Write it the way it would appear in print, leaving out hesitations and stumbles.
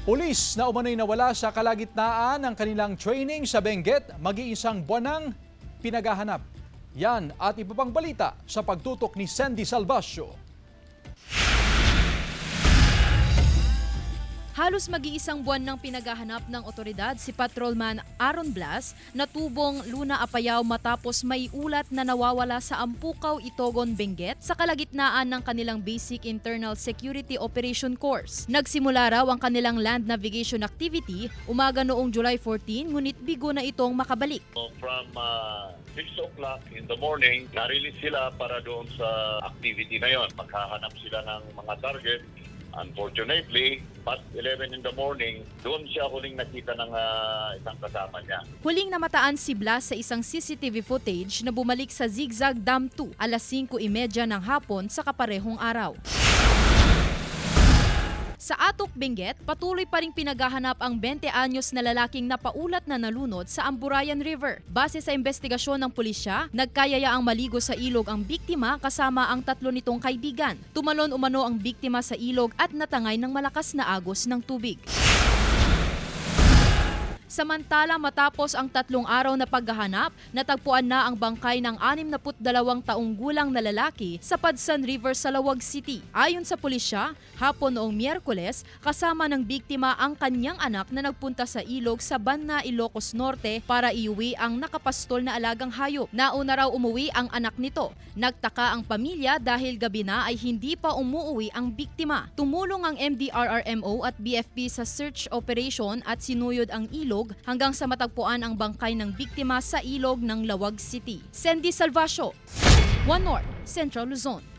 Pulis na umano'y nawala sa kalagitnaan ng kanilang training sa Benguet, mag-iisang buwan nang pinaghahanap. Yan at iba pang balita sa pagtutok ni Sandy Salvacio. Halos mag-iisang buwan nang pinaghahanap ng otoridad si Patrolman Aaron Blas na tubong Luna Apayao matapos may ulat na nawawala sa Ampukaw, Itogon, Benguet sa kalagitnaan ng kanilang Basic Internal Security Operation Course. Nagsimula raw ang kanilang land navigation activity umaga noong July 14 ngunit bigo na itong makabalik. From 6 o'clock in the morning, na-release sila para doon sa activity na yon. Maghahanap sila ng mga target. Unfortunately, past 11 in the morning, doon siya huling nakita ng isang kasama niya. Huling namataan si Blas sa isang CCTV footage na bumalik sa Zigzag Dam 2 alas 5:30 ng hapon sa kaparehong araw. Sa Atok, Benguet, patuloy pa ring pinaghahanap ang 20 anyos na lalaking napaulat na nalunod sa Amburayan River. Base sa investigasyon ng pulisya, nagkayayaang maligo sa ilog ang biktima kasama ang 3 nitong kaibigan. Tumalon umano ang biktima sa ilog at natangay ng malakas na agos ng tubig. Samantala matapos ang 3 araw na paghahanap, natagpuan na ang bangkay ng 62 taong gulang na lalaki sa Padsan River sa Lawag City. Ayon sa pulisya, hapon noong Miyerkules, kasama ng biktima ang kanyang anak na nagpunta sa ilog sa Banna, Ilocos Norte para iuwi ang nakapastol na alagang hayop. Nauna raw umuwi ang anak nito. Nagtaka ang pamilya dahil gabi na ay hindi pa umuuwi ang biktima. Tumulong ang MDRRMO at BFP sa search operation at sinuyod ang ilog hanggang sa matagpuan ang bangkay ng biktima sa ilog ng Lawag City. Sandy Salvacio, One North, Central Luzon.